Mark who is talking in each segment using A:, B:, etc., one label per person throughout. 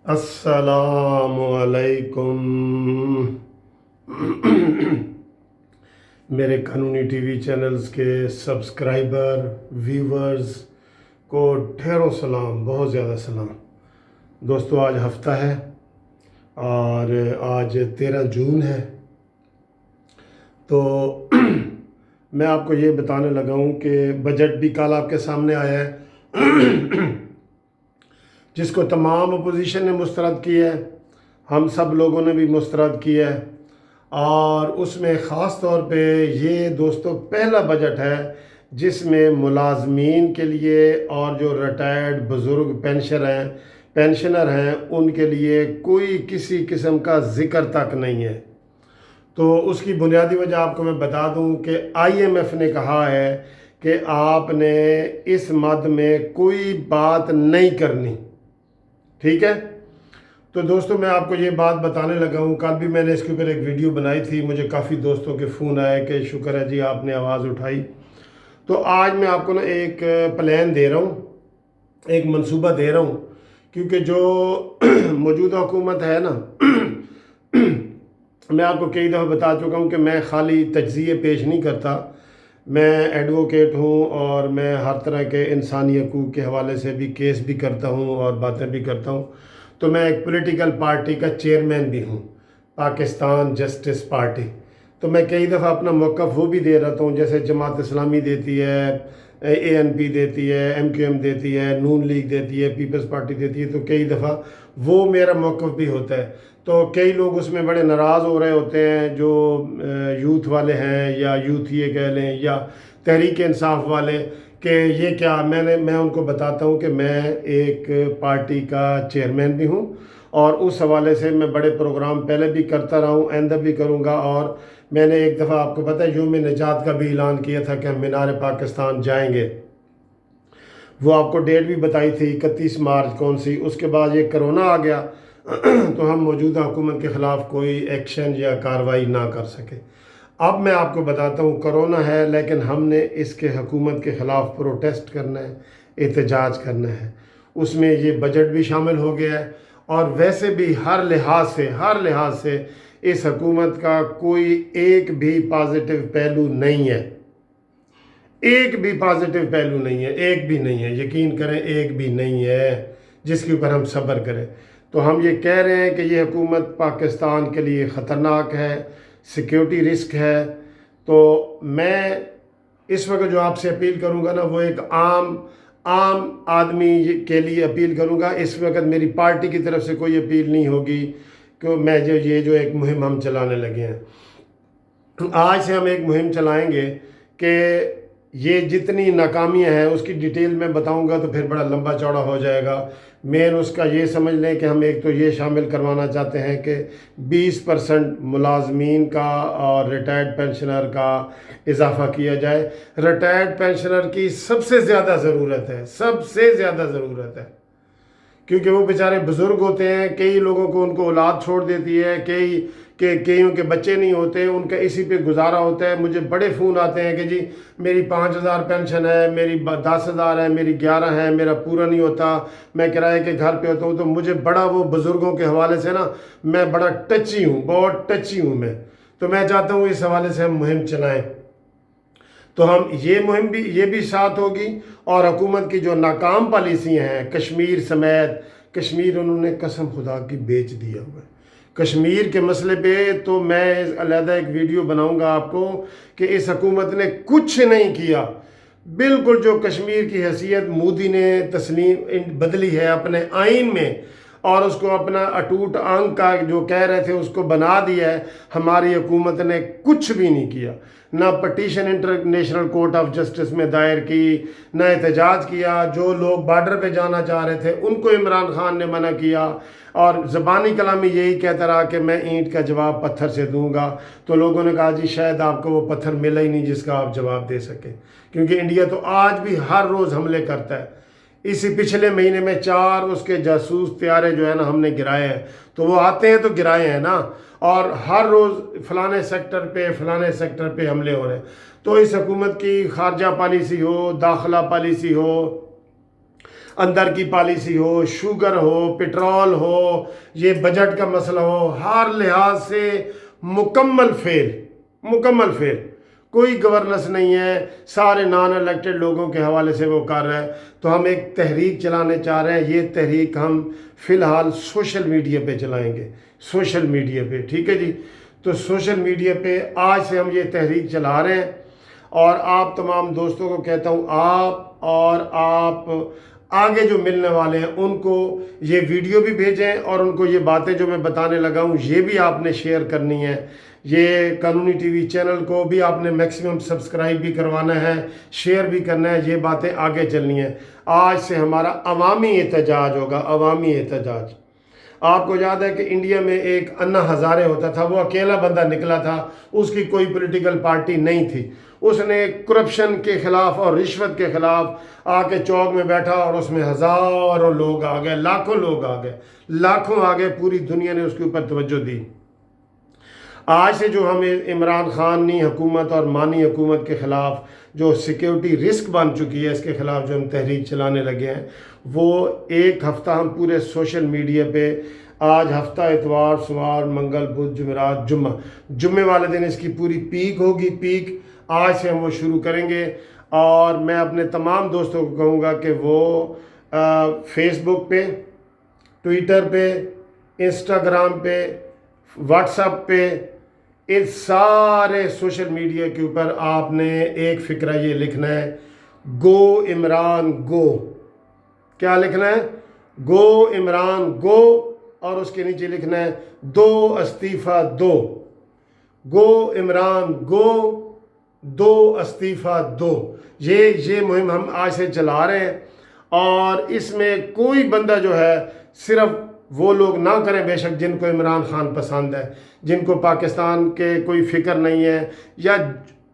A: السلام علیکم میرے قانونی ٹی وی چینلز کے سبسکرائبر ویورز کو ڈھیروں سلام، بہت زیادہ سلام دوستو۔ آج ہفتہ ہے اور آج 13 جون ہے، تو میں آپ کو یہ بتانے لگا ہوں کہ بجٹ بھی کل آپ کے سامنے آیا ہے جس کو تمام اپوزیشن نے مسترد کیا ہے، ہم سب لوگوں نے بھی مسترد کیا ہے، اور اس میں خاص طور پہ یہ دوستو پہلا بجٹ ہے جس میں ملازمین کے لیے اور جو ریٹائرڈ بزرگ پینشنر ہیں ان کے لیے کوئی کسی قسم کا ذکر تک نہیں ہے۔ تو اس کی بنیادی وجہ آپ کو میں بتا دوں کہ آئی ایم ایف نے کہا ہے کہ آپ نے اس مد میں کوئی بات نہیں کرنی، ٹھیک ہے۔ تو دوستو میں آپ کو یہ بات بتانے لگا ہوں، کل بھی میں نے اس کے اوپر ایک ویڈیو بنائی تھی، مجھے کافی دوستوں کے فون آئے کہ شکر ہے جی آپ نے آواز اٹھائی۔ تو آج میں آپ کو ایک پلان دے رہا ہوں، ایک منصوبہ دے رہا ہوں، کیونکہ جو موجودہ حکومت ہے نا، میں آپ کو کئی دفعہ بتا چکا ہوں کہ میں خالی تجزیے پیش نہیں کرتا، میں ایڈوکیٹ ہوں اور میں ہر طرح کے انسانی حقوق کے حوالے سے بھی کیس بھی کرتا ہوں اور باتیں بھی کرتا ہوں۔ تو میں ایک پولیٹیکل پارٹی کا چیئرمین بھی ہوں، پاکستان جسٹس پارٹی۔ تو میں کئی دفعہ اپنا موقف وہ بھی دے رہتا ہوں، جیسے جماعت اسلامی دیتی ہے، اے این پی دیتی ہے، ایم کیو ایم دیتی ہے، نون لیگ دیتی ہے، پیپلز پارٹی دیتی ہے، تو کئی دفعہ وہ میرا موقف بھی ہوتا ہے۔ تو کئی لوگ اس میں بڑے ناراض ہو رہے ہوتے ہیں، جو یوتھ والے ہیں یا یوتھ یہ کہہ لیں یا تحریک انصاف والے، کہ یہ کیا، میں ان کو بتاتا ہوں کہ میں ایک پارٹی کا چیئرمین بھی ہوں، اور اس حوالے سے میں بڑے پروگرام پہلے بھی کرتا رہا ہوں، آئندہ بھی کروں گا۔ اور میں نے ایک دفعہ آپ کو پتہ ہے یوم نجات کا بھی اعلان کیا تھا کہ ہم مینار پاکستان جائیں گے، وہ آپ کو ڈیٹ بھی بتائی تھی 31 مارچ کون سی۔ اس کے بعد یہ کرونا آ گیا تو ہم موجودہ حکومت کے خلاف کوئی ایکشن یا کارروائی نہ کر سکے۔ اب میں آپ کو بتاتا ہوں، کرونا ہے لیکن ہم نے اس کے حکومت کے خلاف پروٹیسٹ کرنا ہے، احتجاج کرنا ہے۔ اس میں یہ بجٹ بھی شامل ہو گیا ہے، اور ویسے بھی ہر لحاظ سے اس حکومت کا کوئی ایک بھی پازیٹیو پہلو نہیں ہے، ایک بھی پازیٹیو پہلو نہیں ہے، ایک بھی نہیں ہے، یقین کریں ایک بھی نہیں ہے جس کے اوپر ہم صبر کریں۔ تو ہم یہ کہہ رہے ہیں کہ یہ حکومت پاکستان کے لیے خطرناک ہے، سیکیورٹی رسک ہے۔ تو میں اس وقت جو آپ سے اپیل کروں گا نا، وہ ایک عام آدمی کے لیے اپیل کروں گا۔ اس وقت میری پارٹی کی طرف سے کوئی اپیل نہیں ہوگی، کہ میں یہ جو ایک مہم ہم چلانے لگے ہیں، آج سے ہم ایک مہم چلائیں گے کہ یہ جتنی ناکامیاں ہیں اس کی ڈیٹیل میں بتاؤں گا تو پھر بڑا لمبا چوڑا ہو جائے گا۔ مین اس کا یہ سمجھ لیں کہ ہم ایک تو یہ شامل کروانا چاہتے ہیں کہ 20% ملازمین کا اور ریٹائرڈ پینشنر کا اضافہ کیا جائے۔ ریٹائرڈ پینشنر کی سب سے زیادہ ضرورت ہے، کیونکہ وہ بیچارے بزرگ ہوتے ہیں، کئی لوگوں کو ان کو اولاد چھوڑ دیتی ہے، کئیوں کے بچے نہیں ہوتے، ان کا اسی پہ گزارا ہوتا ہے۔ مجھے بڑے فون آتے ہیں کہ جی میری 5000 پینشن ہے، میری 10,000 ہے، میری 11 ہے، میرا پورا نہیں ہوتا، میں کرائے کے گھر پہ ہوتا ہوں۔ تو مجھے بڑا وہ بزرگوں کے حوالے سے نا میں بڑا ٹچی ہوں، بہت ٹچی ہوں میں۔ تو میں چاہتا ہوں اس حوالے سے ہم مہم چلائیں، تو ہم یہ مہم بھی یہ بھی ساتھ ہوگی، اور حکومت کی جو ناکام پالیسیاں ہیں کشمیر سمیت، کشمیر انہوں نے قسم خدا کی بیچ دیا ہوا ہے۔ کشمیر کے مسئلے پہ تو میں علیحدہ ایک ویڈیو بناؤں گا آپ کو، کہ اس حکومت نے کچھ نہیں کیا، بالکل جو کشمیر کی حیثیت مودی نے تسلیم بدلی ہے اپنے آئین میں، اور اس کو اپنا اٹوٹ انگ کا جو کہہ رہے تھے اس کو بنا دیا ہے۔ ہماری حکومت نے کچھ بھی نہیں کیا، نہ petition international court of justice میں دائر کی، نہ احتجاج کیا۔ جو لوگ بارڈر پہ جانا چاہ رہے تھے ان کو عمران خان نے منع کیا، اور زبانی کلامی یہی کہتا رہا کہ میں اینٹ کا جواب پتھر سے دوں گا۔ تو لوگوں نے کہا جی شاید آپ کو وہ پتھر ملا ہی نہیں جس کا آپ جواب دے سکیں، کیونکہ انڈیا تو آج بھی ہر روز حملے کرتا ہے۔ اسی پچھلے مہینے میں 4 اس کے جاسوس طیارے جو ہے نا ہم نے گرائے ہیں، تو وہ آتے ہیں تو گرائے ہیں نا، اور ہر روز فلانے سیکٹر پہ حملے ہو رہے ہیں۔ تو اس حکومت کی خارجہ پالیسی ہو، داخلہ پالیسی ہو، اندر کی پالیسی ہو، شوگر ہو، پیٹرول ہو، یہ بجٹ کا مسئلہ ہو، ہر لحاظ سے مکمل فیل، مکمل فیل. کوئی گورننس نہیں ہے، سارے نان الیکٹڈ لوگوں کے حوالے سے وہ کر رہا ہے. تو ہم ایک تحریک چلانے چاہ رہے ہیں. یہ تحریک ہم فی الحال سوشل میڈیا پہ چلائیں گے، سوشل میڈیا پہ. ٹھیک ہے جی. تو سوشل میڈیا پہ آج سے ہم یہ تحریک چلا رہے ہیں، اور آپ تمام دوستوں کو کہتا ہوں، آپ آگے جو ملنے والے ہیں ان کو یہ ویڈیو بھی بھیجیں، اور ان کو یہ باتیں جو میں بتانے لگا ہوں یہ بھی آپ نے شیئر کرنی ہے. یہ قانونی ٹی وی چینل کو بھی آپ نے میکسیمم سبسکرائب بھی کروانا ہے، شیئر بھی کرنا ہے. یہ باتیں آگے چلنی ہیں. آج سے ہمارا عوامی احتجاج ہوگا، عوامی احتجاج. آپ کو یاد ہے کہ انڈیا میں ایک انا ہزارے ہوتا تھا، وہ اکیلا بندہ نکلا تھا، اس کی کوئی پولیٹیکل پارٹی نہیں تھی. اس نے کرپشن کے خلاف اور رشوت کے خلاف آ کے چوک میں بیٹھا، اور اس میں ہزاروں لوگ آ گئے، لاکھوں لوگ آ گئے، لاکھوں آ گئے. پوری دنیا نے اس کے اوپر توجہ دی. آج سے جو ہمیں عمران خان حکومت اور مانی حکومت کے خلاف جو سیکیورٹی رسک بن چکی ہے، اس کے خلاف جو ہم تحریک چلانے لگے ہیں، وہ ایک ہفتہ ہم پورے سوشل میڈیا پہ، آج ہفتہ اتوار، سوار، منگل، بدھ، جمعرات، جمعے والے دن اس کی پوری پیک ہوگی. پیک آج سے ہم وہ شروع کریں گے. اور میں اپنے تمام دوستوں کو کہوں گا کہ وہ فیس بک پہ، ٹویٹر پہ، انسٹاگرام پہ، واٹس ایپ پہ، اس سارے سوشل میڈیا کے اوپر آپ نے ایک فکرہ یہ لکھنا ہے، گو عمران گو. کیا لکھنا ہے؟ گو عمران گو. اور اس کے نیچے لکھنا ہے دو استعفیٰ دو. گو عمران گو، دو استعفیٰ دو. یہ مہم ہم آج سے چلا رہے ہیں. اور اس میں کوئی بندہ جو ہے، صرف وہ لوگ نہ کریں بے شک جن کو عمران خان پسند ہے، جن کو پاکستان کے کوئی فکر نہیں ہے، یا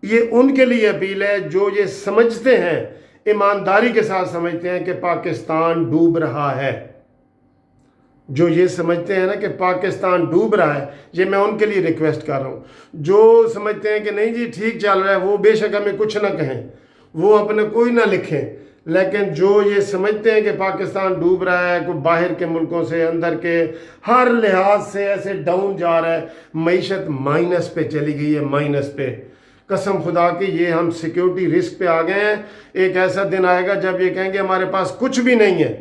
A: یہ ان کے لیے اپیل ہے جو یہ سمجھتے ہیں، ایمانداری کے ساتھ سمجھتے ہیں کہ پاکستان ڈوب رہا ہے. جو یہ سمجھتے ہیں نا کہ پاکستان ڈوب رہا ہے، یہ میں ان کے لیے ریکویسٹ کر رہا ہوں. جو سمجھتے ہیں کہ نہیں جی ٹھیک چل رہا ہے، وہ بے شک ہمیں کچھ نہ کہیں، وہ اپنے کوئی نہ لکھیں. لیکن جو یہ سمجھتے ہیں کہ پاکستان ڈوب رہا ہے، کوئی باہر کے ملکوں سے، اندر کے ہر لحاظ سے ایسے ڈاؤن جا رہا ہے، معیشت مائنس پہ چلی گئی ہے، مائنس پہ. قسم خدا کی یہ ہم سیکیورٹی رسک پہ آ گئے ہیں. ایک ایسا دن آئے گا جب یہ کہیں گے ہمارے پاس کچھ بھی نہیں ہے.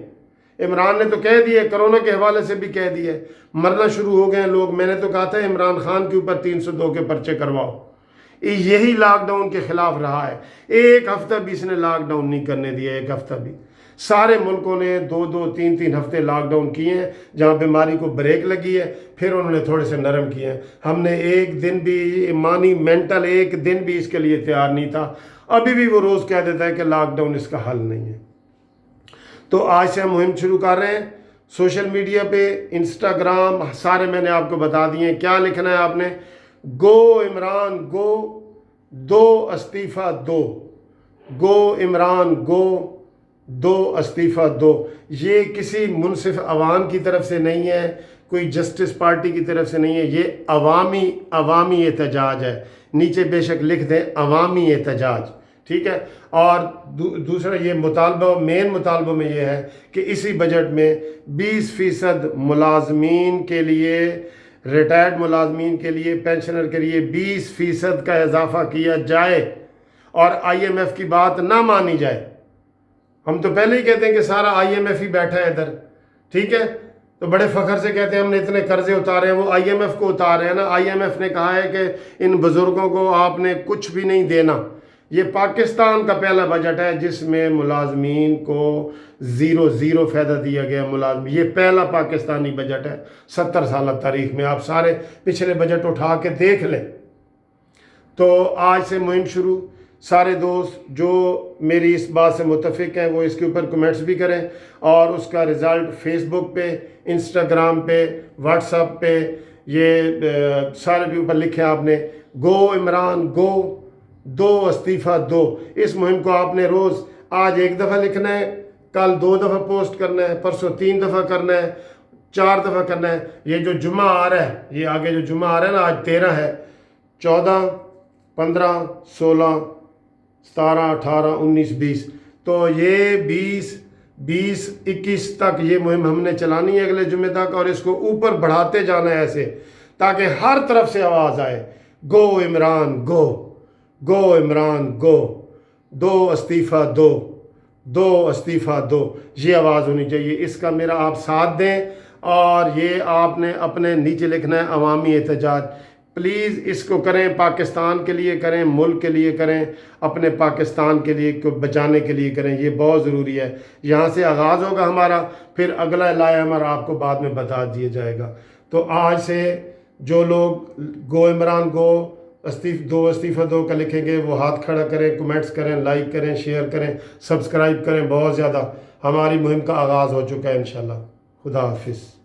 A: عمران نے تو کہہ دیا، کرونا کے حوالے سے بھی کہہ دیا، مرنا شروع ہو گئے ہیں لوگ. میں نے تو کہا تھا عمران خان کے اوپر 302 کے پرچے کرواؤ. یہی لاک ڈاؤن کے خلاف رہا ہے. ایک ہفتہ بھی اس نے لاک ڈاؤن نہیں کرنے دیا، ایک ہفتہ بھی. سارے ملکوں نے 2-2 3-3 ہفتے لاک ڈاؤن کیے ہیں، جہاں بیماری کو بریک لگی ہے، پھر انہوں نے تھوڑے سے نرم کیے ہیں. ہم نے ایک دن بھی ایمانی مینٹل ایک دن بھی اس کے لیے تیار نہیں تھا. ابھی بھی وہ روز کہہ دیتا ہے کہ لاک ڈاؤن اس کا حل نہیں ہے. تو آج سے ہم مہم شروع کر رہے ہیں سوشل میڈیا پہ، انسٹاگرام، سارے میں نے آپ کو بتا دیے ہیں. کیا لکھنا ہے آپ نے؟ گو عمران گو، دو استعفیٰ دو. گو عمران گو، دو استعفیٰ دو. یہ کسی منصف عوام کی طرف سے نہیں ہے، کوئی جسٹس پارٹی کی طرف سے نہیں ہے. یہ عوامی احتجاج ہے. نیچے بے شک لکھ دیں عوامی احتجاج. ٹھیک ہے. اور دوسرا یہ مطالبہ، مین مطالبہ میں یہ ہے کہ اسی بجٹ میں 20% ملازمین کے لیے، ریٹائرڈ ملازمین کے لیے، پینشنر کے لیے 20% کا اضافہ کیا جائے، اور IMF کی بات نہ مانی جائے. ہم تو پہلے ہی کہتے ہیں کہ سارا IMF ہی بیٹھا ہے ادھر. ٹھیک ہے. تو بڑے فخر سے کہتے ہیں ہم نے اتنے قرضے اتارے ہیں. وہ IMF کو اتارے ہیں نا. IMF نے کہا ہے کہ ان بزرگوں کو آپ نے کچھ بھی نہیں دینا. یہ پاکستان کا پہلا بجٹ ہے جس میں ملازمین کو زیرو فائدہ دیا گیا. یہ پہلا پاکستانی بجٹ ہے 70 سالہ تاریخ میں. آپ سارے پچھلے بجٹ اٹھا کے دیکھ لیں. تو آج سے مہم شروع. سارے دوست جو میری اس بات سے متفق ہیں وہ اس کے اوپر کمنٹس بھی کریں، اور اس کا رزلٹ فیس بک پہ، انسٹاگرام پہ، واٹس ایپ پہ، یہ سارے بھی اوپر لکھیں آپ نے. گو عمران گو، دو استعفیٰ دو. اس مہم کو آپ نے روز آج 1 دفعہ لکھنا ہے، کل 2 دفعہ پوسٹ کرنا ہے، پرسوں 3 دفعہ کرنا ہے، 4 دفعہ کرنا ہے. یہ جو جمعہ آ رہا ہے، یہ آگے جو جمعہ آ رہا ہے نا، آج 13 ہے، 14 15 16 17 18 19 20. تو یہ 20-21 تک یہ مہم ہم نے چلانی ہے اگلے جمعے تک، اور اس کو اوپر بڑھاتے جانا ہے ایسے، تاکہ ہر طرف سے آواز آئے، گو عمران گو، گو عمران گو، دو استعفیٰ دو، دو استعفیٰ دو، یہ آواز ہونی چاہیے۔ اس کا میرا آپ ساتھ دیں، اور یہ آپ نے اپنے نیچے لکھنا ہے عوامی احتجاج۔ پلیز اس کو کریں، پاکستان کے لیے کریں، ملک کے لیے کریں، اپنے پاکستان کے لیے کو بچانے کے لیے کریں، یہ بہت ضروری ہے۔ یہاں سے آغاز ہوگا ہمارا، پھر اگلا لائحہ ہمارا آپ کو بعد میں بتا دیا جائے گا۔ تو آج سے جو لوگ گو عمران گو، دو استعفیٰ دو کا لکھیں گے، وہ ہاتھ کھڑا کریں، کمنٹس کریں، لائک کریں، شیئر کریں، سبسکرائب کریں، بہت زیادہ۔ ہماری مہم کا آغاز ہو چکا ہے انشاءاللہ۔ خدا حافظ۔